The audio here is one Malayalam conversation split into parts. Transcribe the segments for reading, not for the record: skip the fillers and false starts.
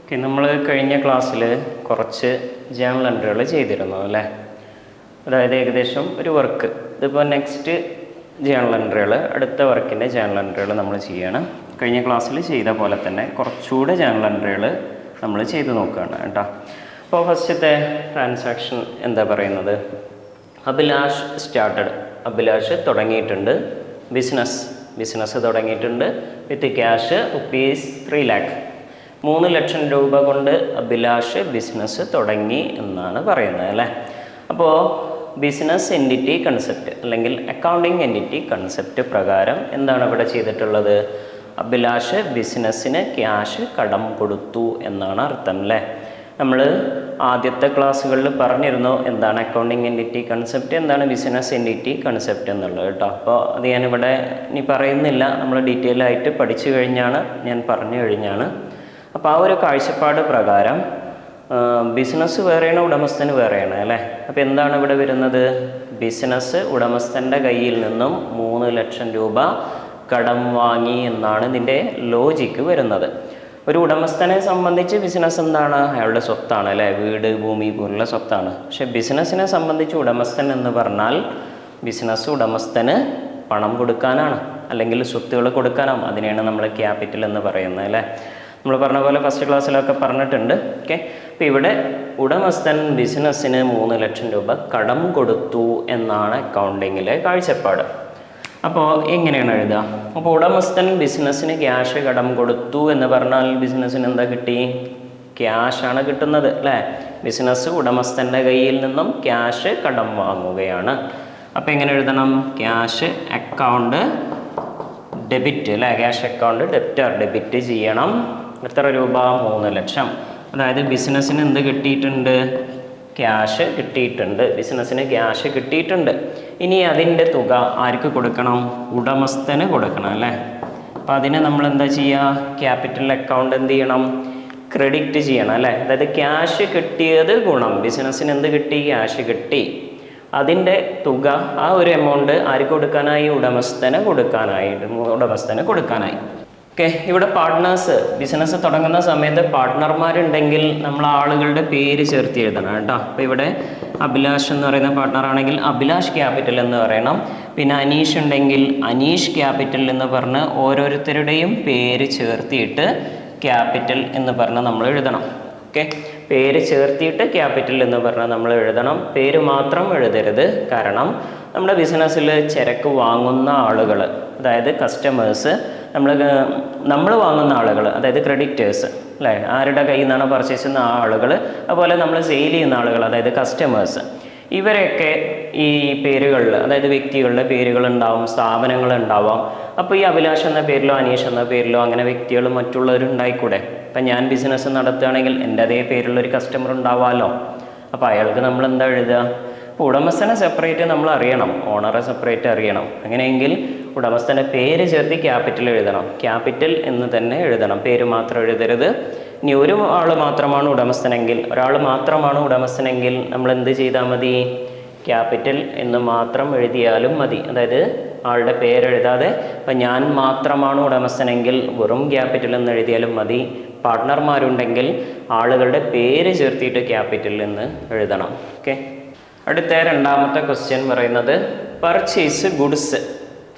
ഓക്കെ, നമ്മൾ കഴിഞ്ഞ ക്ലാസ്സിൽ കുറച്ച് ജേണൽ എൻട്രികൾ ചെയ്തിരുന്നു അല്ലേ? അതായത് ഏകദേശം ഒരു വർക്ക്. ഇതിപ്പോൾ നെക്സ്റ്റ് ജേണൽ എൻട്രികൾ, അടുത്ത വർക്കിൻ്റെ ജേണൽ എൻട്രികൾ നമ്മൾ ചെയ്യണം. കഴിഞ്ഞ ക്ലാസ്സിൽ ചെയ്ത പോലെ തന്നെ കുറച്ചുകൂടെ ജേണൽ എൻട്രികൾ നമ്മൾ ചെയ്ത് നോക്കുകയാണ് കേട്ടോ. അപ്പോൾ ഫസ്റ്റത്തെ ട്രാൻസാക്ഷൻ എന്താ പറയുന്നത്? അഭിലാഷ് സ്റ്റാർട്ടഡ്. അഭിലാഷ് തുടങ്ങിയിട്ടുണ്ട് ബിസിനസ് തുടങ്ങിയിട്ടുണ്ട് വിത്ത് ക്യാഷ് റുപ്പീസ് 3 lakh. 3 ലക്ഷം രൂപ കൊണ്ട് അഭിലാഷ് ബിസിനസ് തുടങ്ങി എന്നാണ് പറയുന്നത് അല്ലേ? അപ്പോൾ ബിസിനസ് എൻറ്റിറ്റി കൺസെപ്റ്റ് അല്ലെങ്കിൽ അക്കൗണ്ടിങ് എൻറ്റിറ്റി കൺസെപ്റ്റ് പ്രകാരം എന്താണ് ഇവിടെ ചെയ്തിട്ടുള്ളത്? അഭിലാഷ് ബിസിനസ്സിന് ക്യാഷ് കടം കൊടുത്തു എന്നാണ് അർത്ഥം അല്ലേ? നമ്മൾ ആദ്യത്തെ ക്ലാസ്സുകളിൽ പറഞ്ഞിരുന്നു എന്താണ് അക്കൗണ്ടിങ് എൻറ്റിറ്റി കൺസെപ്റ്റ്, എന്താണ് ബിസിനസ് എൻറ്റിറ്റി കൺസെപ്റ്റ് എന്നുള്ളത് കേട്ടോ. അപ്പോൾ അത് ഞാനിവിടെ ഇനി പറയുന്നില്ല, നമ്മൾ ഡീറ്റെയിൽ ആയിട്ട് പഠിച്ചു കഴിഞ്ഞാണ്, ഞാൻ പറഞ്ഞു കഴിഞ്ഞാണ്. അപ്പോൾ ആ ഒരു കാഴ്ചപ്പാട് പ്രകാരം ബിസിനസ് വേറെയാണ്, ഉടമസ്ഥന് വേറെയാണ് അല്ലേ? അപ്പോൾ എന്താണ് ഇവിടെ വരുന്നത്? ബിസിനസ് ഉടമസ്ഥൻ്റെ കയ്യിൽ നിന്നും 3 ലക്ഷം രൂപ കടം വാങ്ങി എന്നാണ് ഇതിൻ്റെ ലോജിക്ക് വരുന്നത്. ഒരു ഉടമസ്ഥനെ സംബന്ധിച്ച് ബിസിനസ് എന്താണ്? അയാളുടെ സ്വത്താണ് അല്ലേ? വീട്, ഭൂമി പോലുള്ള സ്വത്താണ്. പക്ഷേ ബിസിനസ്സിനെ സംബന്ധിച്ച് ഉടമസ്ഥൻ എന്ന് പറഞ്ഞാൽ ബിസിനസ് ഉടമസ്ഥന് പണം കൊടുക്കാനാണ്, അല്ലെങ്കിൽ സ്വത്തുകൾ കൊടുക്കാനാണ്. അതിനെയാണ് നമ്മൾ ക്യാപിറ്റൽ എന്ന് പറയുന്നത് അല്ലേ? നമ്മൾ പറഞ്ഞ പോലെ ഫസ്റ്റ് ക്ലാസ്സിലൊക്കെ പറഞ്ഞിട്ടുണ്ട്. ഓക്കെ, അപ്പോൾ ഇവിടെ ഉടമസ്ഥൻ ബിസിനസ്സിന് 3 ലക്ഷം രൂപ കടം കൊടുത്തു എന്നാണ് അക്കൗണ്ടിങ്ങിലെ കാഴ്ചപ്പാട്. അപ്പോൾ എങ്ങനെയാണ് എഴുതുക? അപ്പോൾ ഉടമസ്ഥൻ ബിസിനസ്സിന് ക്യാഷ് കടം കൊടുത്തു എന്ന് പറഞ്ഞാൽ ബിസിനസ്സിന് എന്താ കിട്ടി? ക്യാഷാണ് കിട്ടുന്നത് അല്ലേ? ബിസിനസ് ഉടമസ്ഥൻ്റെ കയ്യിൽ നിന്നും ക്യാഷ് കടം വാങ്ങുകയാണ്. അപ്പോൾ എങ്ങനെ എഴുതണം? ക്യാഷ് അക്കൗണ്ട് ഡെബിറ്റ് അല്ലേ? ക്യാഷ് അക്കൗണ്ട് ഡെബിറ്റ് ചെയ്യണം. എത്ര രൂപ? 3 ലക്ഷം. അതായത് ബിസിനസ്സിന് എന്ത് കിട്ടിയിട്ടുണ്ട്? ക്യാഷ് കിട്ടിയിട്ടുണ്ട്. ബിസിനസ്സിന് ക്യാഷ് കിട്ടിയിട്ടുണ്ട്. ഇനി അതിൻ്റെ തുക ആർക്ക് കൊടുക്കണം? ഉടമസ്ഥന് കൊടുക്കണം അല്ലേ? അപ്പോൾ അതിനെ നമ്മൾ എന്താ ചെയ്യുക? ക്യാപിറ്റൽ അക്കൗണ്ട് എന്ത് ചെയ്യണം? ക്രെഡിറ്റ് ചെയ്യണം അല്ലേ? അതായത് ക്യാഷ് കിട്ടിയത് ഗുണം ബിസിനസ്സിന് എന്ത് കിട്ടി? ക്യാഷ് കിട്ടി. അതിൻ്റെ തുക, ആ ഒരു എമൗണ്ട് ആർക്ക് കൊടുക്കാനായി? ഉടമസ്ഥന് കൊടുക്കാനായി. ഓക്കെ, ഇവിടെ പാർട്ട്നേഴ്സ്, ബിസിനസ് തുടങ്ങുന്ന സമയത്ത് പാർട്ട്ണർമാരുണ്ടെങ്കിൽ നമ്മൾ ആളുകളുടെ പേര് ചേർത്ത് എഴുതണം കേട്ടോ. അപ്പോൾ ഇവിടെ അഭിലാഷ് എന്ന് പറയുന്ന പാർട്ട്ണർ ആണെങ്കിൽ അഭിലാഷ് ക്യാപിറ്റൽ എന്ന് പറയണം. പിന്നെ അനീഷ് ഉണ്ടെങ്കിൽ അനീഷ് ക്യാപിറ്റൽ എന്ന് പറഞ്ഞ് ഓരോരുത്തരുടെയും പേര് ചേർത്തിയിട്ട് ക്യാപിറ്റൽ എന്ന് പറഞ്ഞ് നമ്മൾ എഴുതണം. ഓക്കെ, പേര് ചേർത്തിയിട്ട് ക്യാപിറ്റൽ എന്ന് പറഞ്ഞാൽ നമ്മൾ എഴുതണം. പേര് മാത്രം എഴുതരുത്. നമ്മുടെ ബിസിനസ്സിൽ ചരക്ക് വാങ്ങുന്ന ആളുകൾ, അതായത് കസ്റ്റമേഴ്സ്, നമ്മൾ വാങ്ങുന്ന ആളുകൾ, അതായത് ക്രെഡിറ്റേഴ്സ് അല്ലേ? ആരുടെ കയ്യിൽ നിന്നാണ് പർച്ചേസ് ചെയ്യുന്ന ആ ആളുകൾ, അതുപോലെ നമ്മൾ സെയിൽ ചെയ്യുന്ന ആളുകൾ, അതായത് കസ്റ്റമേഴ്സ്, ഇവരൊക്കെ ഈ പേരുകളിൽ, അതായത് വ്യക്തികളുടെ പേരുകളുണ്ടാവും, സ്ഥാപനങ്ങളുണ്ടാവാം. അപ്പോൾ ഈ അഭിലാഷ് എന്ന പേരിലോ അനീഷ് എന്ന പേരിലോ അങ്ങനെ വ്യക്തികൾ മറ്റുള്ളവരുണ്ടായിക്കൂടെ? ഇപ്പം ഞാൻ ബിസിനസ് നടത്തുകയാണെങ്കിൽ എൻ്റെ അതേ പേരിലുള്ളൊരു കസ്റ്റമർ ഉണ്ടാവാമല്ലോ. അപ്പോൾ അയാൾക്ക് നമ്മൾ എന്താ എഴുതുക? അപ്പോൾ ഉടമസ്ഥനെ സെപ്പറേറ്റ് നമ്മൾ അറിയണം, ഓണറെ സെപ്പറേറ്റ് അറിയണം. അങ്ങനെയെങ്കിൽ ഉടമസ്ഥൻ്റെ പേര് ചേർത്ത് ക്യാപിറ്റൽ എഴുതണം. ക്യാപിറ്റൽ എന്ന് തന്നെ എഴുതണം, പേര് മാത്രം എഴുതരുത്. ഇനി ഒരാൾ മാത്രമാണ് ഉടമസ്ഥനെങ്കിൽ നമ്മൾ എന്ത് ചെയ്താൽ മതി? ക്യാപിറ്റൽ എന്ന് മാത്രം എഴുതിയാലും മതി. അതായത് ആളുടെ പേരെഴുതാതെ, ഇപ്പം ഞാൻ മാത്രമാണ് ഉടമസ്ഥനെങ്കിൽ വെറും ക്യാപിറ്റൽ എന്ന് എഴുതിയാലും മതി. പാർട്ട്ണർമാരുണ്ടെങ്കിൽ ആളുകളുടെ പേര് ചേർത്തിയിട്ട് ക്യാപിറ്റൽ എന്ന് എഴുതണം. ഓക്കെ, അടുത്ത രണ്ടാമത്തെ ക്വസ്റ്റ്യൻ പറയുന്നത് പർച്ചേസ് ഗുഡ്സ്,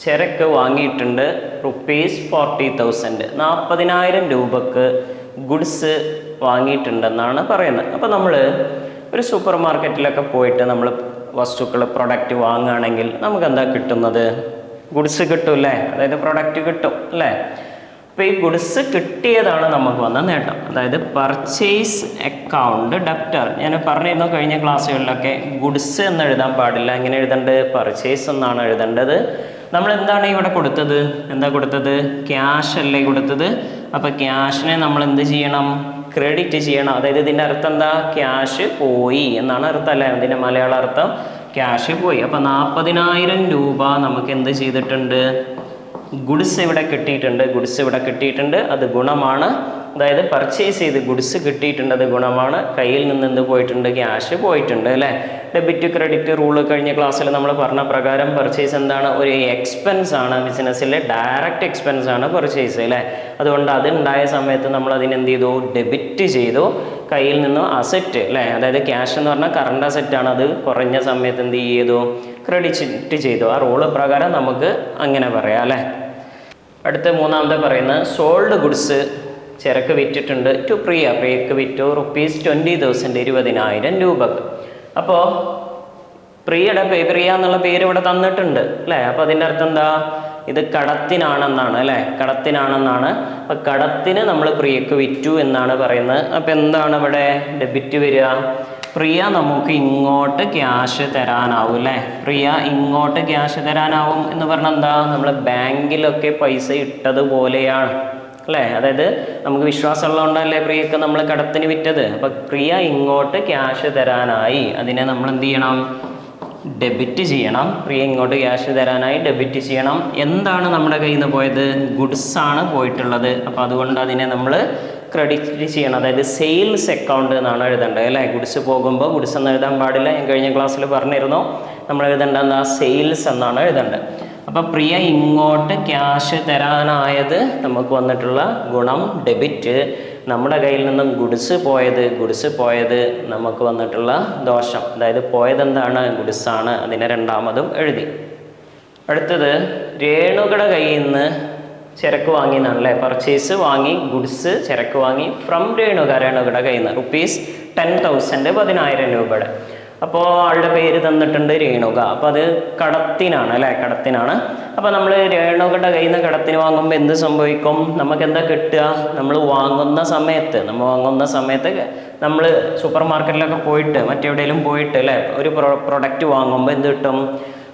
ചരക്ക് വാങ്ങിയിട്ടുണ്ട് റുപ്പീസ് 40,000, 40,000 രൂപക്ക് ഗുഡ്സ് വാങ്ങിയിട്ടുണ്ടെന്നാണ് പറയുന്നത്. അപ്പോൾ നമ്മൾ ഒരു സൂപ്പർ മാർക്കറ്റിലൊക്കെ പോയിട്ട് നമ്മൾ വസ്തുക്കൾ, പ്രൊഡക്റ്റ് വാങ്ങുകയാണെങ്കിൽ നമുക്ക് എന്താ കിട്ടുന്നത്? ഗുഡ്സ് കിട്ടും അല്ലേ? അതായത് പ്രൊഡക്റ്റ് കിട്ടും അല്ലേ? അപ്പോൾ ഈ ഗുഡ്സ് കിട്ടിയതാണ് നമുക്ക് വന്ന നേട്ടം. അതായത് പർച്ചേസ് അക്കൗണ്ട് ഡെപ്റ്റർ. ഞാൻ പറഞ്ഞിരുന്നു കഴിഞ്ഞ ക്ലാസ്സുകളിലൊക്കെ ഗുഡ്സ് എന്ന് എഴുതാൻ പാടില്ല. എങ്ങനെ എഴുതേണ്ടത്? പർച്ചേസ് എന്നാണ് എഴുതേണ്ടത്. നമ്മൾ എന്താണ് ഇവിടെ കൊടുത്തത്? എന്താ കൊടുത്തത്? ക്യാഷ് അല്ലേ കൊടുത്തത്? അപ്പോൾ ക്യാഷിനെ നമ്മൾ എന്ത് ചെയ്യണം? ക്രെഡിറ്റ് ചെയ്യണം. അതായത് ഇതിൻ്റെ അർത്ഥം എന്താ? ക്യാഷ് പോയി എന്നാണ് അർത്ഥം അല്ലേ? ഇതിൻ്റെ മലയാള അർത്ഥം ക്യാഷ് പോയി. അപ്പോൾ 40,000 രൂപ നമുക്ക് എന്ത് ചെയ്തിട്ടുണ്ട്? ഗുഡ്സ് ഇവിടെ കിട്ടിയിട്ടുണ്ട്. അത് ഗുണമാണ്. അതായത് പർച്ചേസ് ചെയ്ത് ഗുഡ്സ് കിട്ടിയിട്ടുണ്ട്, അത് ഗുണമാണ്. കയ്യിൽ നിന്ന് എന്ത് പോയിട്ടുണ്ട്? ക്യാഷ് പോയിട്ടുണ്ട് അല്ലേ. ഡെബിറ്റ് ക്രെഡിറ്റ് റൂള് കഴിഞ്ഞ ക്ലാസ്സിൽ നമ്മൾ പറഞ്ഞ പ്രകാരം പർച്ചേസ് എന്താണ്? ഒരു എക്സ്പെൻസ് ആണ്, ബിസിനസ്സിലെ ഡയറക്റ്റ് എക്സ്പെൻസ് ആണ് പർച്ചേസ് അല്ലേ. അതുകൊണ്ട് അതുണ്ടായ സമയത്ത് നമ്മൾ അതിനെന്ത് ചെയ്തു? ഡെബിറ്റ് ചെയ്തു. കയ്യിൽ നിന്നും അസറ്റ് അല്ലേ, അതായത് ക്യാഷ് എന്ന് പറഞ്ഞാൽ കറണ്ട് അസറ്റാണ്, അത് കുറഞ്ഞ സമയത്ത് എന്ത് ചെയ്തു? ക്രെഡിറ്റ് ചെയ്തു. ആ റൂള് പ്രകാരം നമുക്ക് അങ്ങനെ പറയാം അല്ലേ. അടുത്ത മൂന്നാമത്തെ പറയുന്നത് സോൾഡ് ഗുഡ്സ്, ചരക്ക് വിറ്റിട്ടുണ്ട് ടു പ്രിയക്ക് വിറ്റു ₹20,000 20,000 രൂപക്ക്. അപ്പോൾ പ്രിയ എന്നുള്ള പേര് ഇവിടെ തന്നിട്ടുണ്ട് അല്ലേ. അപ്പോൾ അതിൻ്റെ അർത്ഥം എന്താ? ഇത് കടത്തിനാണെന്നാണ് അല്ലേ, കടത്തിനാണെന്നാണ്. അപ്പം കടത്തിന് നമ്മൾ പ്രിയക്ക് വിറ്റു എന്നാണ് പറയുന്നത്. അപ്പം എന്താണ് ഇവിടെ ഡെബിറ്റ് വരിക? പ്രിയ നമുക്ക് ഇങ്ങോട്ട് ക്യാഷ് തരാനാവും അല്ലേ. പ്രിയ ഇങ്ങോട്ട് ക്യാഷ് തരാനാവും എന്ന് പറഞ്ഞാൽ എന്താ? നമ്മൾ ബാങ്കിലൊക്കെ പൈസ ഇട്ടതുപോലെയാണ് അല്ലേ. അതായത് നമുക്ക് വിശ്വാസമുള്ളതുകൊണ്ടല്ലേ പ്രിയക്ക് നമ്മൾ കടത്തിന് വിറ്റത്. അപ്പം പ്രിയ ഇങ്ങോട്ട് ക്യാഷ് തരാനായി, അതിനെ നമ്മൾ എന്ത് ചെയ്യണം? ഡെബിറ്റ് ചെയ്യണം. പ്രിയ ഇങ്ങോട്ട് ക്യാഷ് തരാനായി ഡെബിറ്റ് ചെയ്യണം. എന്താണ് നമ്മുടെ കയ്യിൽ നിന്ന് പോയത്? ഗുഡ്സാണ് പോയിട്ടുള്ളത്. അപ്പോൾ അതുകൊണ്ട് അതിനെ നമ്മൾ ക്രെഡിറ്റ് ചെയ്യണം. അതായത് സെയിൽസ് അക്കൗണ്ട് എന്നാണ് എഴുതേണ്ടത് അല്ലേ. ഗുഡ്സ് പോകുമ്പോൾ ഗുഡ്സ് എന്ന് എഴുതാൻ പാടില്ല, ഞാൻ കഴിഞ്ഞ ക്ലാസ്സിൽ പറഞ്ഞിരുന്നു. നമ്മൾ എഴുതേണ്ട എന്താ? സെയിൽസ് എന്നാണ് എഴുതേണ്ടത്. അപ്പം പ്രിയ ഇങ്ങോട്ട് ക്യാഷ് തരാനായത് നമുക്ക് വന്നിട്ടുള്ള ഗുണം ഡെബിറ്റ്. നമ്മുടെ കയ്യിൽ നിന്നും ഗുഡ്സ് പോയത് നമുക്ക് വന്നിട്ടുള്ള ദോഷം. അതായത് പോയത് എന്താണ്? ഗുഡ്സാണ്. അതിനെ രണ്ടാമതും എഴുതി. അടുത്തത് രേണുകയുടെ കയ്യിൽ നിന്ന് ചരക്ക് വാങ്ങി എന്നാണല്ലേ. പർച്ചേസ് വാങ്ങി, ഗുഡ്സ് ചരക്ക് വാങ്ങി ഫ്രം രേണുകയുടെ കയ്യിൽ നിന്ന് ₹10,000 10,000 രൂപയുടെ. അപ്പോൾ ആളുടെ പേര് തന്നിട്ടുണ്ട് രേണുക. അപ്പോൾ അത് കടത്തിനാണ് അല്ലേ, കടത്തിനാണ്. അപ്പോൾ നമ്മൾ രേണുകയുടെ കയ്യിൽ നിന്ന് കടത്തിന് വാങ്ങുമ്പോൾ എന്ത് സംഭവിക്കും? നമുക്ക് എന്താ കിട്ടുക? നമ്മൾ വാങ്ങുന്ന സമയത്ത് നമ്മൾ സൂപ്പർ മാർക്കറ്റിലൊക്കെ പോയിട്ട് മറ്റെവിടെയെങ്കിലും പോയിട്ട് അല്ലേ ഒരു പ്രൊഡക്റ്റ് വാങ്ങുമ്പോൾ എന്ത് കിട്ടും?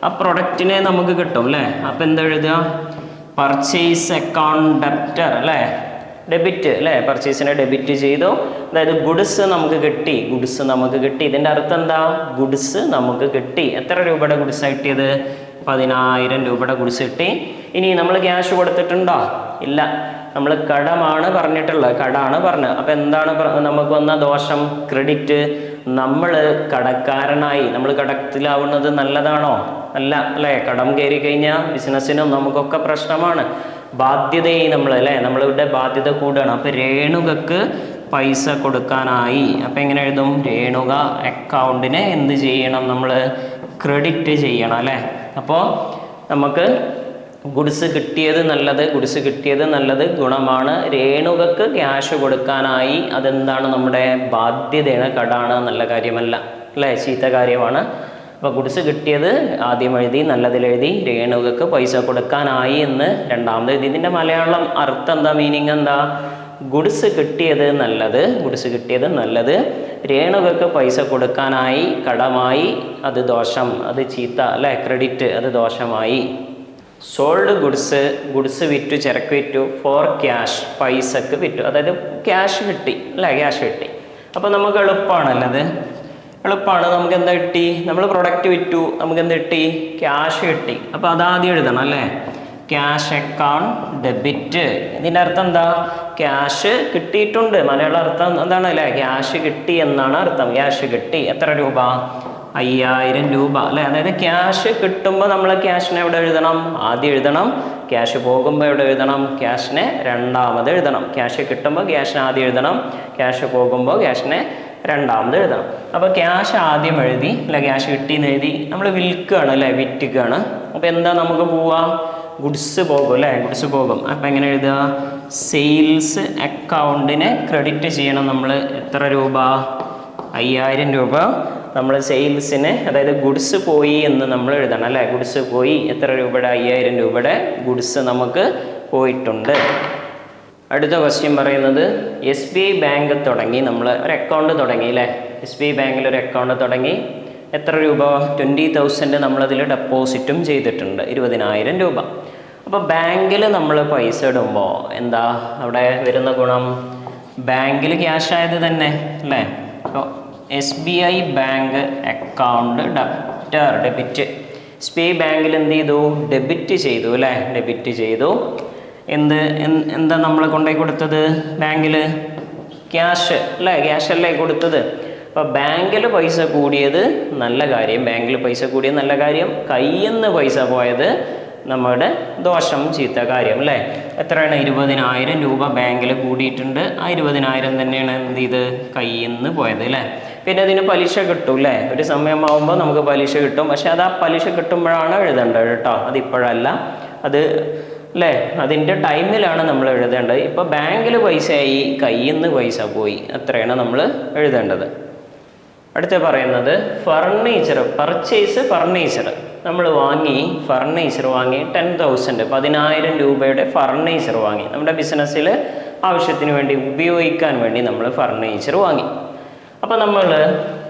ആ പ്രൊഡക്റ്റിനെ നമുക്ക് കിട്ടും അല്ലേ. അപ്പോൾ എന്താ എഴുതുക? പർച്ചേസ് അക്കൗണ്ട് ഡെപ്റ്റർ അല്ലേ, ഡെബിറ്റ് അല്ലേ. പർച്ചേസിനെ ഡെബിറ്റ് ചെയ്തു. അതായത് ഗുഡ്സ് നമുക്ക് കിട്ടി. ഇതിൻ്റെ അർത്ഥം എന്താ? ഗുഡ്സ് നമുക്ക് കിട്ടി. എത്ര രൂപയുടെ ഗുഡ്സാണ് കിട്ടിയത്? 10,000 രൂപയുടെ ഗുഡ്സ് കിട്ടി. ഇനി നമ്മൾ ക്യാഷ് കൊടുത്തിട്ടുണ്ടോ? ഇല്ല, നമ്മൾ കടമാണ് പറഞ്ഞിട്ടുള്ളത്, കടമാണ് പറഞ്ഞത്. അപ്പം എന്താണ് നമുക്ക് വന്ന ദോഷം? ക്രെഡിറ്റ്. നമ്മൾ കടക്കാരനായി, നമ്മൾ കടത്തിലാവുന്നത് നല്ലതാണോ? അല്ല അല്ലേ. കടം കയറി കഴിഞ്ഞാൽ ബിസിനസ്സിനും നമുക്കൊക്കെ പ്രശ്നമാണ്. ബാധ്യതയായി നമ്മളുടെ ബാധ്യത കൂടുകയാണ്. അപ്പം രേണുകക്ക് പൈസ കൊടുക്കാനായി. അപ്പം എങ്ങനെ എഴുതും? രേണുക അക്കൗണ്ടിനെ എന്ത് ചെയ്യണം? നമ്മൾ ക്രെഡിറ്റ് ചെയ്യണം അല്ലേ. അപ്പോൾ നമുക്ക് ഗുഡ്സ് കിട്ടിയത് നല്ലത് ഗുണമാണ്. രേണുകക്ക് ക്യാഷ് കൊടുക്കാനായി, അതെന്താണ്? നമ്മുടെ ബാധ്യതയാണ്, കടാണ്, നല്ല കാര്യമല്ല അല്ലേ, ചീത്ത കാര്യമാണ്. അപ്പോൾ ഗുഡ്സ് കിട്ടിയത് ആദ്യം എഴുതി, നല്ലതിലെഴുതി. രേണുകക്ക് പൈസ കൊടുക്കാനായി എന്ന് രണ്ടാമത് എഴുതി. ഇതിൻ്റെ മലയാളം അർത്ഥം എന്താ? മീനിങ് എന്താ? ഗുഡ്സ് കിട്ടിയത് നല്ലത്, രേണുകക്ക് പൈസ കൊടുക്കാനായി, കടമായി, അത് ദോഷം, അത് ചീത്ത അല്ലേ. ക്രെഡിറ്റ്, അത് ദോഷമായി. സോൾഡ് ഗുഡ്സ് വിറ്റു, ചരക്ക് വിറ്റു ഫോർ ക്യാഷ്, പൈസക്ക് വിറ്റു. അതായത് ക്യാഷ് കിട്ടി അല്ലേ, ക്യാഷ് കിട്ടി. അപ്പോൾ നമുക്ക് എളുപ്പമാണല്ലത്, എളുപ്പമാണ്. നമുക്ക് എന്താ കിട്ടി? നമ്മൾ പ്രൊഡക്റ്റ് വിറ്റു, നമുക്ക് എന്ത് കിട്ടി? ക്യാഷ് കിട്ടി. അപ്പോൾ അതാദ്യം എഴുതണം അല്ലേ. Cash account debit. ഇതിൻ്റെ അർത്ഥം എന്താ? ക്യാഷ് കിട്ടിയിട്ടുണ്ട്. മലയാളം അർത്ഥം എന്താണ് അല്ലേ? ക്യാഷ് കിട്ടി എന്നാണ് അർത്ഥം. ക്യാഷ് കിട്ടി. എത്ര രൂപ? 5,000 രൂപ അല്ലേ. അതായത് ക്യാഷ് കിട്ടുമ്പോൾ നമ്മൾ ക്യാഷിനെ എവിടെ എഴുതണം? ആദ്യം എഴുതണം. ക്യാഷ് പോകുമ്പോൾ എവിടെ എഴുതണം? ക്യാഷിനെ രണ്ടാമത് എഴുതണം. ക്യാഷ് കിട്ടുമ്പോൾ ക്യാഷിനെ ആദ്യം എഴുതണം, ക്യാഷ് പോകുമ്പോൾ ക്യാഷിനെ രണ്ടാമത് എഴുതണം. അപ്പോൾ ക്യാഷ് ആദ്യം എഴുതി അല്ലെ, ക്യാഷ് കിട്ടിയെന്ന് എഴുതി. നമ്മൾ വിൽക്കുകയാണ് അല്ലേ, വിറ്റുകയാണ്. അപ്പോൾ എന്താ നമുക്ക് പോവുക? ഗുഡ്സ് പോകും അല്ലേ, ഗുഡ്സ് പോകും. അപ്പം എങ്ങനെ എഴുതുക? സെയിൽസ് അക്കൗണ്ടിനെ ക്രെഡിറ്റ് ചെയ്യണം നമ്മൾ. എത്ര രൂപ? 5,000 രൂപ നമ്മൾ സെയിൽസിന്, അതായത് ഗുഡ്സ് പോയി എന്ന് നമ്മൾ എഴുതണം അല്ലേ. ഗുഡ്സ് പോയി. എത്ര രൂപയുടെ? 5,000 രൂപയുടെ ഗുഡ്സ് നമുക്ക് പോയിട്ടുണ്ട്. അടുത്ത ക്വസ്റ്റ്യൻ പറയുന്നത് SBI ബാങ്ക് തുടങ്ങി, നമ്മൾ ഒരു അക്കൗണ്ട് തുടങ്ങി അല്ലേ. SBI ബാങ്കിൽ ഒരു അക്കൗണ്ട് തുടങ്ങി. എത്ര രൂപ? 20,000 നമ്മളതിൽ ഡെപ്പോസിറ്റും ചെയ്തിട്ടുണ്ട്, 20,000 രൂപ. അപ്പോൾ ബാങ്കിൽ നമ്മൾ പൈസ ഇടുമ്പോൾ എന്താ അവിടെ വരുന്ന ഗുണം? ബാങ്കിൽ ക്യാഷ് ആയത് തന്നെ അല്ലേ. അപ്പോൾ SBI bank account debtor, debit. SBI ബാങ്കിൽ എന്ത് ചെയ്തു? ഡെബിറ്റ് ചെയ്തു അല്ലേ, ഡെബിറ്റ് ചെയ്തു. എന്താ നമ്മൾ കൊണ്ടുപോയി കൊടുത്തത് ബാങ്കിൽ? ക്യാഷ് അല്ലേ? ക്യാഷ് അല്ലേ കൊടുത്തത്? അപ്പോൾ ബാങ്കിൽ പൈസ കൂടിയത് നല്ല കാര്യം, ബാങ്കിൽ പൈസ കൂടിയത് നല്ല കാര്യം. കയ്യിൽ നിന്ന് പൈസ പോയത് നമ്മുടെ ദോഷം, ചീത്ത കാര്യം അല്ലേ? എത്രയാണ്? 20,000 രൂപ ബാങ്കിൽ കൂടിയിട്ടുണ്ട്. ആ 20,000 തന്നെയാണ് എന്ത് ചെയ്ത് കയ്യിൽ നിന്ന് പോയത് അല്ലേ? പിന്നെ അതിന് പലിശ കിട്ടും അല്ലേ? ഒരു സമയമാകുമ്പോൾ നമുക്ക് പലിശ കിട്ടും. പക്ഷെ അത് ആ പലിശ കിട്ടുമ്പോഴാണ് എഴുതേണ്ടത് കേട്ടോ, അതിപ്പോഴല്ല. അത് അല്ലേ, അതിൻ്റെ ടൈമിലാണ് നമ്മൾ എഴുതേണ്ടത്. ഇപ്പോൾ ബാങ്കിൽ പൈസയായി, കയ്യിൽ നിന്ന് പൈസ പോയി, അത്രയാണ് നമ്മൾ എഴുതേണ്ടത്. അടുത്ത പറയുന്നത് ഫർണിച്ചർ, പർച്ചേസ് ഫർണിച്ചർ. നമ്മൾ വാങ്ങി, ഫർണിച്ചർ വാങ്ങി 10,000, 10,000 രൂപയുടെ ഫർണിച്ചർ വാങ്ങി. നമ്മുടെ ബിസിനസ്സിൽ ആവശ്യത്തിന് വേണ്ടി ഉപയോഗിക്കാൻ വേണ്ടി നമ്മൾ ഫർണിച്ചർ വാങ്ങി. അപ്പോൾ നമ്മൾ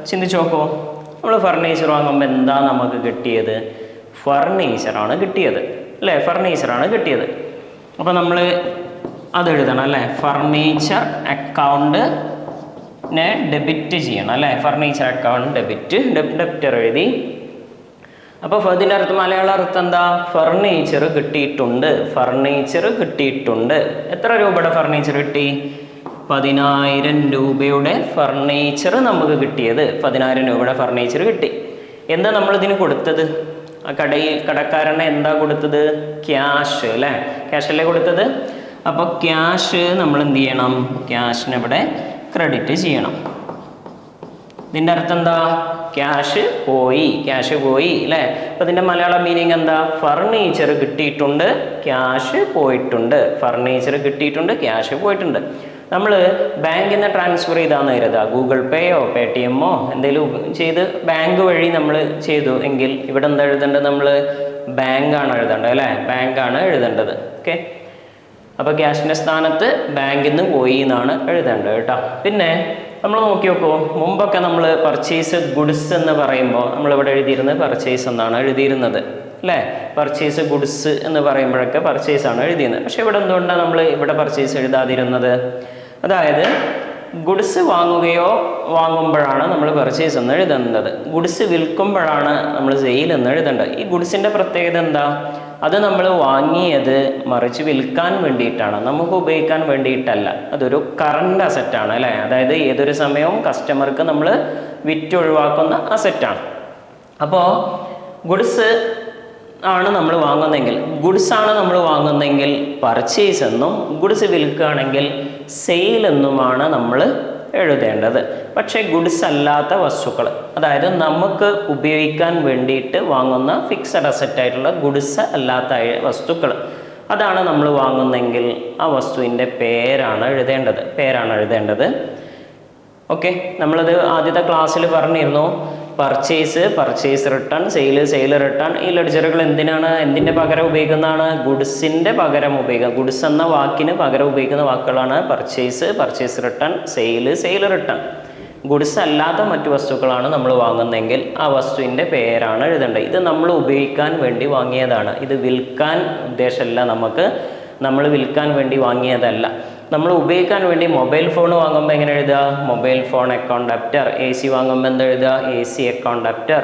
ചിന്തിച്ച് നോക്കൂ, നമ്മൾ ഫർണിച്ചർ വാങ്ങുമ്പോൾ എന്താ നമുക്ക് കിട്ടിയത്? ഫർണിച്ചറാണ് കിട്ടിയത് അല്ലേ? ഫർണിച്ചറാണ് കിട്ടിയത്. അപ്പോൾ നമ്മൾ അത് എഴുതണം അല്ലേ? ഫർണിച്ചർ അക്കൗണ്ടിനെ ഡെബിറ്റ് ചെയ്യണം അല്ലേ? ഫർണിച്ചർ അക്കൗണ്ട് ഡെബിറ്റർ എഴുതി. അപ്പോൾ ഇതിൻ്റെ അർത്ഥം, മലയാള അർത്ഥം എന്താ? ഫർണിച്ചർ കിട്ടിയിട്ടുണ്ട്, ഫർണിച്ചർ കിട്ടിയിട്ടുണ്ട്. എത്ര രൂപയുടെ ഫർണിച്ചർ കിട്ടി? 10,000 രൂപയുടെ ഫർണിച്ചർ നമുക്ക് കിട്ടിയത്. 10,000 രൂപയുടെ ഫർണിച്ചർ കിട്ടി. എന്താ നമ്മളിതിന് കൊടുത്തത്? ആ കടക്കാരനെ എന്താ കൊടുത്തത്? ക്യാഷ് അല്ലേ? ക്യാഷല്ലേ കൊടുത്തത്? അപ്പോൾ ക്യാഷ് നമ്മൾ എന്ത് ചെയ്യണം? ക്യാഷിനെ ഇവിടെ ക്രെഡിറ്റ് ചെയ്യണം. ഇതിൻ്റെ അർത്ഥം എന്താ? ക്യാഷ് പോയി, ക്യാഷ് പോയി അല്ലേ? അപ്പോൾ ഇതിൻ്റെ മലയാളം മീനിങ് എന്താ? ഫർണിച്ചർ കിട്ടിയിട്ടുണ്ട്, ക്യാഷ് പോയിട്ടുണ്ട്. ഫർണിച്ചർ കിട്ടിയിട്ടുണ്ട്, ക്യാഷ് പോയിട്ടുണ്ട്. നമ്മൾ ബാങ്കിൽ നിന്ന് ട്രാൻസ്ഫർ ചെയ്താന്ന് കരുതുക, ഗൂഗിൾ പേയോ പേടിഎമ്മോ എന്തെങ്കിലും ചെയ്ത് ബാങ്ക് വഴി നമ്മൾ ചെയ്തു എങ്കിൽ ഇവിടെ എന്താ എഴുതേണ്ടത്? നമ്മൾ ബാങ്കാണ് എഴുതേണ്ടത് അല്ലേ? ബാങ്കാണ് എഴുതേണ്ടത്. ഓക്കെ, അപ്പോൾ ക്യാഷിൻ്റെ സ്ഥാനത്ത് ബാങ്കിൽ നിന്ന് പോയി എന്നാണ് എഴുതേണ്ടത് കേട്ടോ. പിന്നെ നമ്മൾ നോക്കി നോക്കൂ, മുമ്പൊക്കെ നമ്മൾ പർച്ചേസ് ഗുഡ്സ് എന്ന് പറയുമ്പോൾ നമ്മളിവിടെ എഴുതിയിരുന്നത് പർച്ചേസ് എന്നാണ് എഴുതിയിരുന്നത് അല്ലേ? പർച്ചേസ് ഗുഡ്സ് എന്ന് പറയുമ്പോഴൊക്കെ പർച്ചേസ് ആണ് എഴുതിയിരുന്നത്. പക്ഷെ ഇവിടെ എന്തുകൊണ്ടാണ് നമ്മൾ ഇവിടെ പർച്ചേസ് എഴുതാതിരുന്നത്? അതായത് ഗുഡ്സ് വാങ്ങുമ്പോഴാണ് നമ്മൾ പർച്ചേസ് എന്ന് എഴുതേണ്ടത്, ഗുഡ്സ് വിൽക്കുമ്പോഴാണ് നമ്മൾ സെയിൽ എന്ന് എഴുതേണ്ടത്. ഈ ഗുഡ്സിൻ്റെ പ്രത്യേകത എന്താ? അത് നമ്മൾ വാങ്ങിയത് മറിച്ച് വിൽക്കാൻ വേണ്ടിയിട്ടാണ്, നമുക്ക് ഉപയോഗിക്കാൻ വേണ്ടിയിട്ടല്ല. അതൊരു കറണ്ട് അസറ്റാണ് അല്ലേ? അതായത് ഏതൊരു സമയവും കസ്റ്റമർക്ക് നമ്മൾ വിറ്റൊഴിവാക്കുന്ന അസറ്റാണ്. അപ്പോൾ ഗുഡ്സ് ആണ് നമ്മൾ വാങ്ങുന്നതെങ്കിൽ, ഗുഡ്സ് ആണ് നമ്മൾ വാങ്ങുന്നതെങ്കിൽ പർച്ചേസ് എന്നും, ഗുഡ്സ് വിൽക്കുകയാണെങ്കിൽ സെയിൽ എന്നുമാണ് നമ്മൾ എഴുതേണ്ടത്. പക്ഷേ ഗുഡ്സ് അല്ലാത്ത വസ്തുക്കൾ, അതായത് നമുക്ക് ഉപയോഗിക്കാൻ വേണ്ടിയിട്ട് വാങ്ങുന്ന ഫിക്സഡ് അസറ്റായിട്ടുള്ള ഗുഡ്സ് അല്ലാത്ത വസ്തുക്കൾ, അതാണ് നമ്മൾ വാങ്ങുന്നതെങ്കിൽ ആ വസ്തുവിൻ്റെ പേരാണ് എഴുതേണ്ടത്. ഓക്കെ, നമ്മളത് ആദ്യത്തെ ക്ലാസ്സിൽ പറഞ്ഞിരുന്നു. Purchase return, sale return. ഈ ലെഡ്ജറുകൾ എന്തിൻ്റെ പകരം ഉപയോഗിക്കുന്നതാണ്? ഗുഡ്സിൻ്റെ പകരം ഉപയോഗിക്കുക. ഗുഡ്സ് എന്ന വാക്കിന് പകരം ഉപയോഗിക്കുന്ന വാക്കുകളാണ് purchase return, sale return. Goods അല്ലാത്ത മറ്റു വസ്തുക്കളാണ് നമ്മൾ വാങ്ങുന്നതെങ്കിൽ ആ വസ്തുവിൻ്റെ പേരാണ് എഴുതേണ്ടത്. ഇത് നമ്മൾ ഉപയോഗിക്കാൻ വേണ്ടി വാങ്ങിയതാണ്, ഇത് വിൽക്കാൻ ഉദ്ദേശമല്ല. നമ്മൾ വിൽക്കാൻ വേണ്ടി വാങ്ങിയതല്ല. നമ്മൾ ഉപയോഗിക്കാൻ വേണ്ടി മൊബൈൽ ഫോൺ വാങ്ങുമ്പോൾ എങ്ങനെ എഴുതുക? Mobile phone account debtor. AC വാങ്ങുമ്പോൾ എന്താ എഴുതുക? AC account debtor.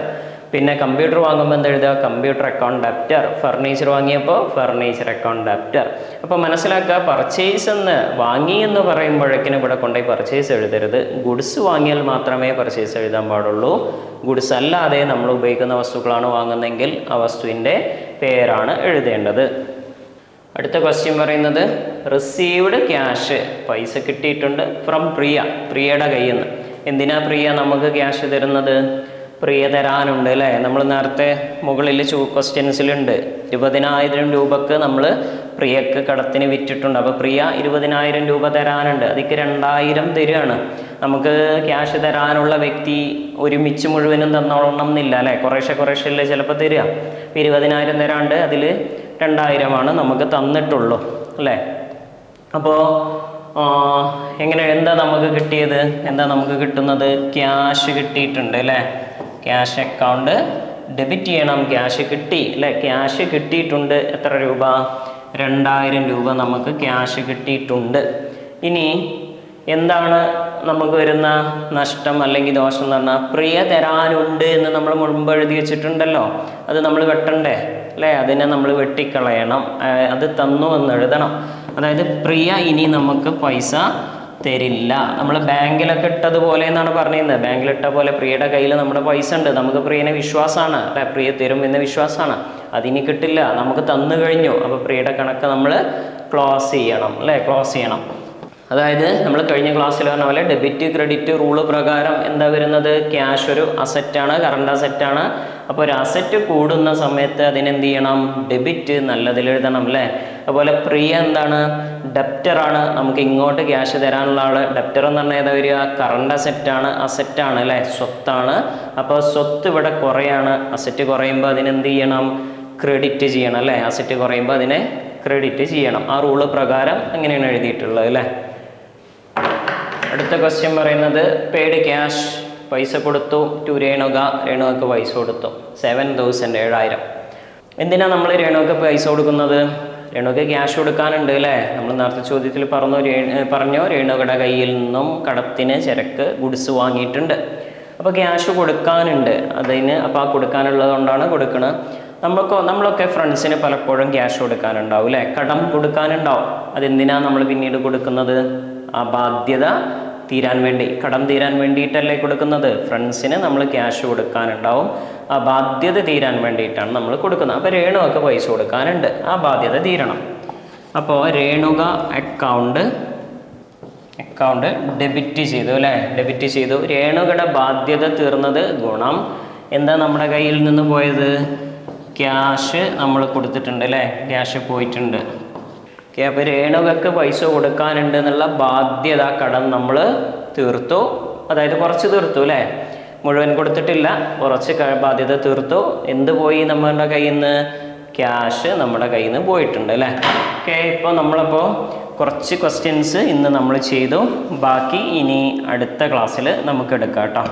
പിന്നെ കമ്പ്യൂട്ടർ വാങ്ങുമ്പോൾ എന്താ എഴുതുക? Computer account debtor. ഫർണിച്ചർ വാങ്ങിയപ്പോൾ ഫർണിച്ചർ അക്കൗണ്ട് ഡെപ്റ്റർ. അപ്പോൾ മനസ്സിലാക്കുക, പർച്ചേസ് വാങ്ങി എന്ന് പറയുമ്പോഴേക്കിനും ഇവിടെ കൊണ്ടുപോയി പർച്ചേസ് എഴുതരുത്. ഗുഡ്സ് വാങ്ങിയാൽ മാത്രമേ പർച്ചേസ് എഴുതാൻ പാടുള്ളൂ. ഗുഡ്സ് അല്ലാതെ നമ്മൾ ഉപയോഗിക്കുന്ന വസ്തുക്കളാണ് വാങ്ങുന്നതെങ്കിൽ ആ വസ്തുവിൻ്റെ പേരാണ് എഴുതേണ്ടത്. അടുത്ത ക്വസ്റ്റ്യൻ പറയുന്നത് റിസീവ്ഡ് ക്യാഷ്, പൈസ കിട്ടിയിട്ടുണ്ട് ഫ്രം പ്രിയയുടെ കയ്യിൽ നിന്ന്. എന്തിനാ പ്രിയ നമുക്ക് ക്യാഷ് തരുന്നത്? പ്രിയ തരാനുണ്ട് അല്ലേ? നമ്മൾ നേരത്തെ മുകളിൽ ക്വസ്റ്റ്യൻസിലുണ്ട് 20,000 രൂപക്ക് നമ്മൾ പ്രിയക്ക് കടത്തിന് വിറ്റിട്ടുണ്ട്. അപ്പോൾ പ്രിയ 20,000 രൂപ തരാനുണ്ട്, അതിക്ക് 2,000 തരികയാണ്. നമുക്ക് ക്യാഷ് തരാനുള്ള വ്യക്തി ഒരുമിച്ച് മുഴുവനും തന്നോളണം എന്നില്ല അല്ലേ? കുറേശ്ശെ അല്ലേ ചിലപ്പോൾ തരിക. 20,000 തരാണ്ട് അതിൽ 2,000 നമുക്ക് തന്നിട്ടുള്ളൂ അല്ലേ? അപ്പോൾ എന്താ നമുക്ക് കിട്ടിയത്? എന്താ നമുക്ക് കിട്ടുന്നത്? ക്യാഷ് കിട്ടിയിട്ടുണ്ട് അല്ലേ? ക്യാഷ് അക്കൗണ്ട് ഡെബിറ്റ് ചെയ്യണം. ക്യാഷ് കിട്ടി അല്ലേ? ക്യാഷ് കിട്ടിയിട്ടുണ്ട്. എത്ര രൂപ? 2,000 രൂപ നമുക്ക് ക്യാഷ് കിട്ടിയിട്ടുണ്ട്. ഇനി എന്താണ് നമുക്ക് വരുന്ന നഷ്ടം അല്ലെങ്കിൽ ദോഷം എന്ന് പറഞ്ഞാൽ പ്രിയ തരാനുണ്ട് എന്ന് നമ്മൾ മുൻപ് എഴുതി വെച്ചിട്ടുണ്ടല്ലോ, അത് നമ്മൾ വെട്ടണ്ടേ അല്ലേ? അതിനെ നമ്മൾ വെട്ടിക്കളയണം. അത് തന്നു എന്ന് എഴുതണം. അതായത് പ്രിയ ഇനി നമുക്ക് പൈസ തരില്ല. നമ്മൾ ബാങ്കിലൊക്കെ ഇട്ടതുപോലെ എന്നാണ് പറഞ്ഞിരുന്നത്. ബാങ്കിലിട്ട പോലെ പ്രിയയുടെ കയ്യിൽ നമ്മുടെ പൈസ ഉണ്ട്, നമുക്ക് പ്രിയനെ വിശ്വാസമാണ് അല്ലെ, പ്രിയ തരും എന്ന് വിശ്വാസമാണ്. അതിനി കിട്ടില്ല, നമുക്ക് തന്നു കഴിഞ്ഞു. അപ്പോൾ പ്രിയയുടെ കണക്ക് നമ്മൾ ക്ലോസ് ചെയ്യണം അല്ലേ, ക്ലോസ് ചെയ്യണം. അതായത് നമ്മൾ കഴിഞ്ഞ ക്ലാസ്സിൽ പറഞ്ഞ പോലെ ഡെബിറ്റ് ക്രെഡിറ്റ് റൂള് പ്രകാരം എന്താ വരുന്നത്? ക്യാഷ് ഒരു അസറ്റാണ്, കറണ്ട് അസറ്റാണ്. അപ്പോൾ ഒരു അസറ്റ് കൂടുന്ന സമയത്ത് അതിനെന്ത് ചെയ്യണം? ഡെബിറ്റ് നല്ലതിൽ എഴുതണം അല്ലേ. അതുപോലെ പ്രിയ എന്താണ്? ഡെപ്റ്ററാണ്, നമുക്ക് ഇങ്ങോട്ട് ക്യാഷ് തരാനുള്ള ആൾ. ഡെപ്റ്റർ എന്ന് പറഞ്ഞാൽ ഏതാ വരിക? കറണ്ട് അസറ്റാണ് അല്ലേ, സ്വത്താണ്. അപ്പോൾ സ്വത്ത് ഇവിടെ കുറയാണ്, അസറ്റ് കുറയുമ്പോൾ അതിനെന്ത് ചെയ്യണം? ക്രെഡിറ്റ് ചെയ്യണം അല്ലേ. അസറ്റ് കുറയുമ്പോൾ അതിനെ ക്രെഡിറ്റ് ചെയ്യണം. ആ റൂള് പ്രകാരം അങ്ങനെയാണ് എഴുതിയിട്ടുള്ളത് അല്ലേ. അടുത്ത ക്വസ്റ്റ്യൻ പറയുന്നത് പെയ്ഡ് ക്യാഷ്, പൈസ കൊടുത്തു ടു രേണുകക്ക് പൈസ കൊടുത്തു 7,000 7,000. എന്തിനാണ് നമ്മൾ രേണുകക്ക് പൈസ കൊടുക്കുന്നത്? രേണുകക്ക് ക്യാഷ് കൊടുക്കാനുണ്ട് അല്ലേ. നമ്മൾ നേരത്തെ ചോദ്യത്തിൽ പറഞ്ഞു രേണുകയുടെ കയ്യിൽ നിന്നും കടത്തിന് ചരക്ക് ഗുഡ്സ് വാങ്ങിയിട്ടുണ്ട്. അപ്പോൾ ക്യാഷ് കൊടുക്കാനുണ്ട് അതിന്. അപ്പോൾ ആ കൊടുക്കാനുള്ളത് കൊണ്ടാണ് കൊടുക്കുന്നത്. നമ്മളൊക്കെ ഫ്രണ്ട്സിന് പലപ്പോഴും ക്യാഷ് കൊടുക്കാനുണ്ടാവും അല്ലേ, കടം കൊടുക്കാനുണ്ടാവും. അതെന്തിനാണ് നമ്മൾ പിന്നീട് കൊടുക്കുന്നത്? ആ ബാധ്യത തീരാൻ വേണ്ടി, കടം തീരാൻ വേണ്ടിയിട്ടല്ലേ കൊടുക്കുന്നത്. ഫ്രണ്ട്സിന് നമ്മൾ ക്യാഷ് കൊടുക്കാനുണ്ടാവും, ആ ബാധ്യത തീരാൻ വേണ്ടിയിട്ടാണ് നമ്മൾ കൊടുക്കുന്നത്. അപ്പോൾ രേണുകക്ക് പൈസ കൊടുക്കാനുണ്ട്, ആ ബാധ്യത തീരണം. അപ്പോൾ രേണുക അക്കൗണ്ട് ഡെബിറ്റ് ചെയ്തു അല്ലേ, ഡെബിറ്റ് ചെയ്തു. രേണുകയുടെ ബാധ്യത തീർന്നത് ഗുണം എന്താ നമ്മുടെ കയ്യിൽ നിന്ന് പോയത്? ക്യാഷ് നമ്മൾ കൊടുത്തിട്ടുണ്ട് അല്ലേ, ക്യാഷ് പോയിട്ടുണ്ട്. ഓക്കെ, അപ്പോൾ രേണുകക്ക് പൈസ കൊടുക്കാനുണ്ട് എന്നുള്ള ബാധ്യത കടം നമ്മൾ തീർത്തു. അതായത് കുറച്ച് തീർത്തു അല്ലേ, മുഴുവൻ കൊടുത്തിട്ടില്ല, കുറച്ച് ബാധ്യത തീർത്തു. എന്ത് പോയി നമ്മുടെ കയ്യിൽ നിന്ന്? ക്യാഷ് നമ്മുടെ കയ്യിൽ നിന്ന് പോയിട്ടുണ്ട് അല്ലേ. ഓക്കെ, ഇപ്പോൾ നമ്മളപ്പോൾ കുറച്ച് ക്വസ്റ്റ്യൻസ് ഇന്ന് നമ്മൾ ചെയ്തു. ബാക്കി ഇനി അടുത്ത ക്ലാസ്സിൽ നമുക്ക് എടുക്കാം കേട്ടോ.